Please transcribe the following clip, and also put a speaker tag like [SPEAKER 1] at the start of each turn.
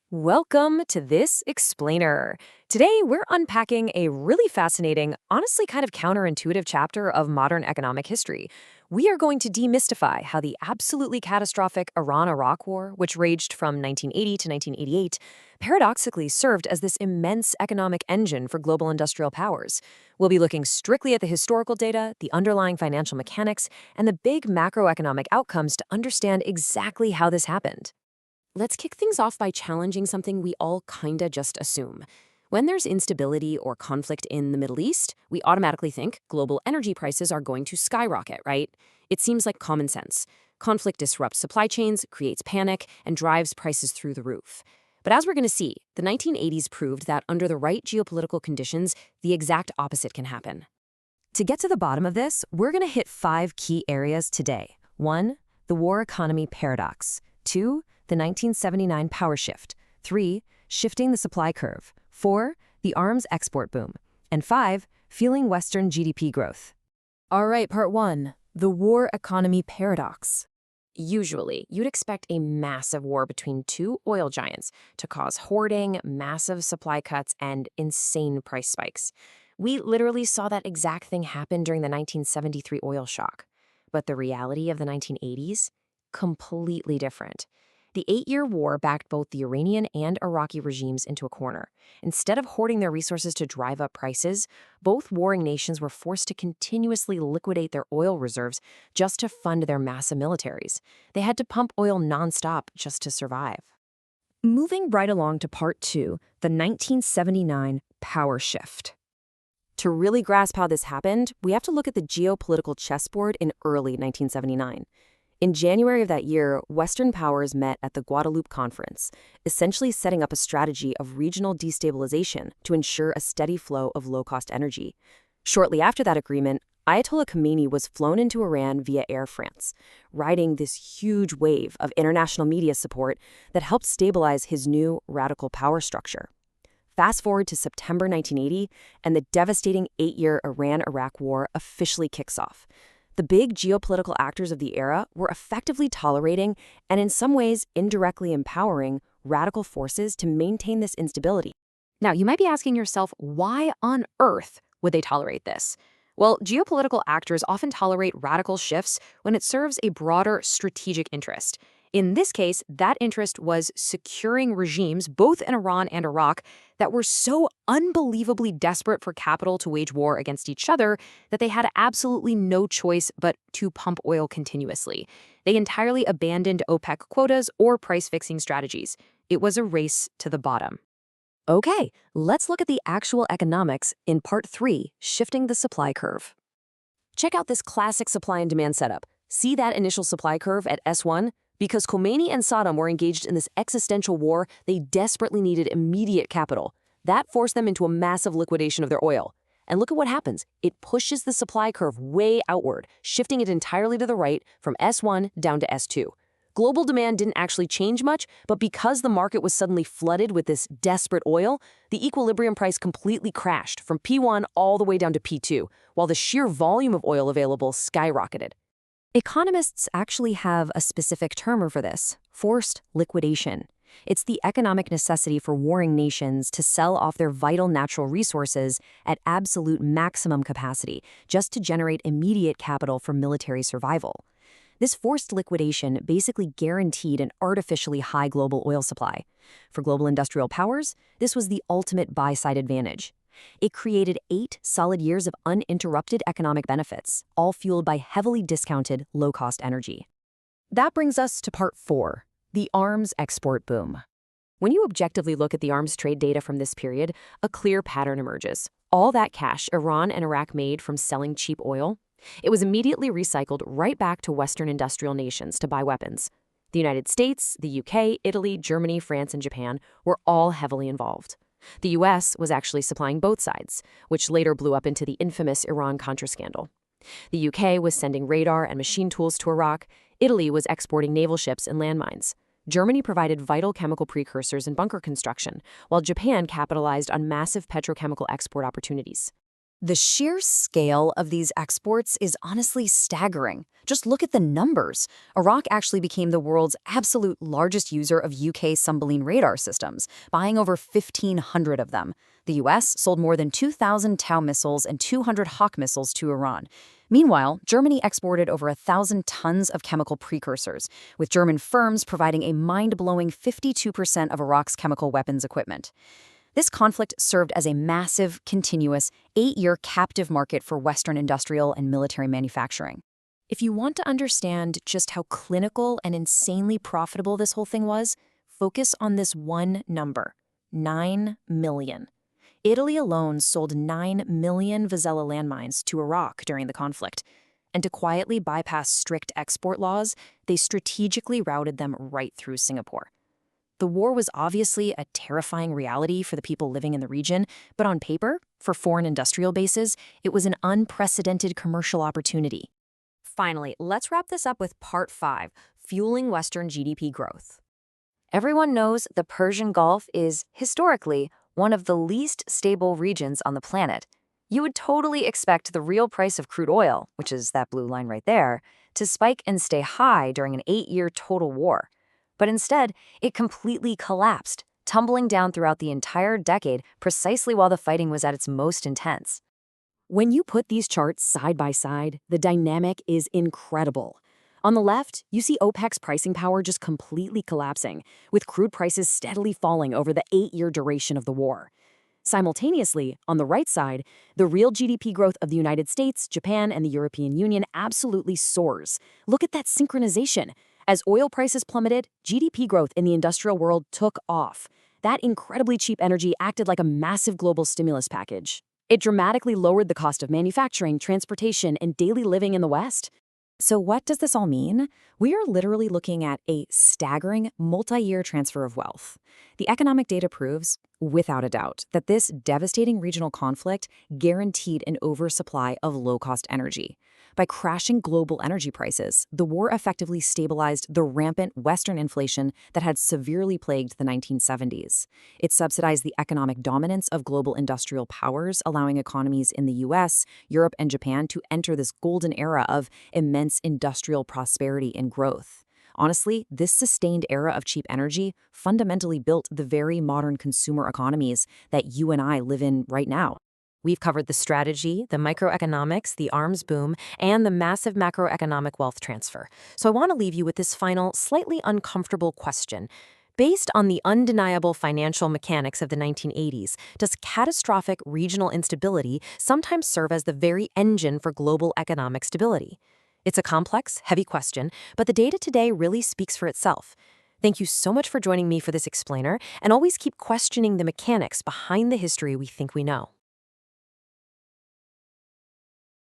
[SPEAKER 1] Welcome to this explainer. Today, we're unpacking a really fascinating, honestly kind of counterintuitive chapter of modern economic history. We are going to demystify how the absolutely catastrophic Iran-Iraq War, which raged from 1980 to 1988, paradoxically served as this immense economic engine for global industrial powers. We'll be looking strictly at the historical data, the underlying financial mechanics, and the big macroeconomic outcomes to understand exactly how this happened. Let's kick things off by challenging something we all kinda just assume. When there's instability or conflict in the Middle East, we automatically think global energy prices are going to skyrocket, right? It seems like common sense. Conflict disrupts supply chains, creates panic, and drives prices through the roof. But as we're going to see, the 1980s proved that under the right geopolitical conditions, the exact opposite can happen. To get to the bottom of this, we're going to hit 5 key areas today. 1. The war economy paradox. 2. The 1979 power shift. 3. Shifting the supply curve. 4. The arms export boom. And 5. Fueling Western GDP growth. All right, part 1. The war economy paradox. Usually, you'd expect a massive war between two oil giants to cause hoarding, massive supply cuts, and insane price spikes. We literally saw that exact thing happen during the 1973 oil shock. But the reality of the 1980s? Completely different. The 8-year war backed both the Iranian and Iraqi regimes into a corner. Instead of hoarding their resources to drive up prices, both warring nations were forced to continuously liquidate their oil reserves just to fund their massive militaries. They had to pump oil nonstop just to survive. Moving right along to part 2, the 1979 power shift. To really grasp how this happened, we have to look at the geopolitical chessboard in early 1979. In January of that year, Western powers met at the Guadeloupe Conference, essentially setting up a strategy of regional destabilization to ensure a steady flow of low-cost energy. Shortly after that agreement, Ayatollah Khomeini was flown into Iran via Air France, riding this huge wave of international media support that helped stabilize his new radical power structure. Fast forward to September 1980, and the devastating 8-year Iran-Iraq War officially kicks off. The big geopolitical actors of the era were effectively tolerating and in some ways indirectly empowering radical forces to maintain this instability. Now, you might be asking yourself, why on earth would they tolerate this? Well, geopolitical actors often tolerate radical shifts when it serves a broader strategic interest. In this case, that interest was securing regimes, both in Iran and Iraq, that were so unbelievably desperate for capital to wage war against each other that they had absolutely no choice but to pump oil continuously. They entirely abandoned OPEC quotas or price-fixing strategies. It was a race to the bottom. Okay, let's look at the actual economics in part 3, shifting the supply curve. Check out this classic supply and demand setup. See that initial supply curve at S1? Because Khomeini and Saddam were engaged in this existential war, they desperately needed immediate capital. That forced them into a massive liquidation of their oil. And look at what happens. It pushes the supply curve way outward, shifting it entirely to the right from S1 down to S2. Global demand didn't actually change much, but because the market was suddenly flooded with this desperate oil, the equilibrium price completely crashed from P1 all the way down to P2, while the sheer volume of oil available skyrocketed. Economists actually have a specific term for this: forced liquidation. It's the economic necessity for warring nations to sell off their vital natural resources at absolute maximum capacity just to generate immediate capital for military survival. This forced liquidation basically guaranteed an artificially high global oil supply. For global industrial powers, this was the ultimate buy-side advantage. It created 8 solid years of uninterrupted economic benefits, all fueled by heavily discounted, low-cost energy. That brings us to part 4, the arms export boom. When you objectively look at the arms trade data from this period, a clear pattern emerges. All that cash Iran and Iraq made from selling cheap oil, it was immediately recycled right back to Western industrial nations to buy weapons. The United States, the UK, Italy, Germany, France, and Japan were all heavily involved. The US was actually supplying both sides, which later blew up into the infamous Iran-Contra scandal. The UK was sending radar and machine tools to Iraq. Italy was exporting naval ships and landmines. Germany provided vital chemical precursors and bunker construction, while Japan capitalized on massive petrochemical export opportunities. The sheer scale of these exports is honestly staggering. Just look at the numbers. Iraq actually became the world's absolute largest user of UK submarine radar systems, buying over 1,500 of them. The US sold more than 2,000 Tau missiles and 200 Hawk missiles to Iran. Meanwhile, Germany exported over 1,000 tons of chemical precursors, with German firms providing a mind-blowing 52% of Iraq's chemical weapons equipment. This conflict served as a massive, continuous, 8-year captive market for Western industrial and military manufacturing. If you want to understand just how clinical and insanely profitable this whole thing was, focus on this one number: 9 million. Italy alone sold 9 million Vizela landmines to Iraq during the conflict. And to quietly bypass strict export laws, they strategically routed them right through Singapore. The war was obviously a terrifying reality for the people living in the region, but on paper, for foreign industrial bases, it was an unprecedented commercial opportunity. Finally, let's wrap this up with Part 5, fueling Western GDP growth. Everyone knows the Persian Gulf is, historically, one of the least stable regions on the planet. You would totally expect the real price of crude oil, which is that blue line right there, to spike and stay high during an 8-year total war. But instead, it completely collapsed, tumbling down throughout the entire decade precisely while the fighting was at its most intense. When you put these charts side by side, the dynamic is incredible. On the left, you see OPEC's pricing power just completely collapsing, with crude prices steadily falling over the 8-year duration of the war. Simultaneously, on the right side, the real GDP growth of the United States, Japan, and the European Union absolutely soars. Look at that synchronization. As oil prices plummeted, GDP growth in the industrial world took off. That incredibly cheap energy acted like a massive global stimulus package. It dramatically lowered the cost of manufacturing, transportation, and daily living in the West. So what does this all mean? We are literally looking at a staggering multi-year transfer of wealth. The economic data proves, without a doubt, that this devastating regional conflict guaranteed an oversupply of low-cost energy. By crashing global energy prices, the war effectively stabilized the rampant Western inflation that had severely plagued the 1970s. It subsidized the economic dominance of global industrial powers, allowing economies in the US, Europe, and Japan to enter this golden era of immense industrial prosperity and growth. Honestly, this sustained era of cheap energy fundamentally built the very modern consumer economies that you and I live in right now. We've covered the strategy, the microeconomics, the arms boom, and the massive macroeconomic wealth transfer. So I want to leave you with this final, slightly uncomfortable question. Based on the undeniable financial mechanics of the 1980s, does catastrophic regional instability sometimes serve as the very engine for global economic stability? It's a complex, heavy question, but the data today really speaks for itself. Thank you so much for joining me for this explainer, and always keep questioning the mechanics behind the history we think we know.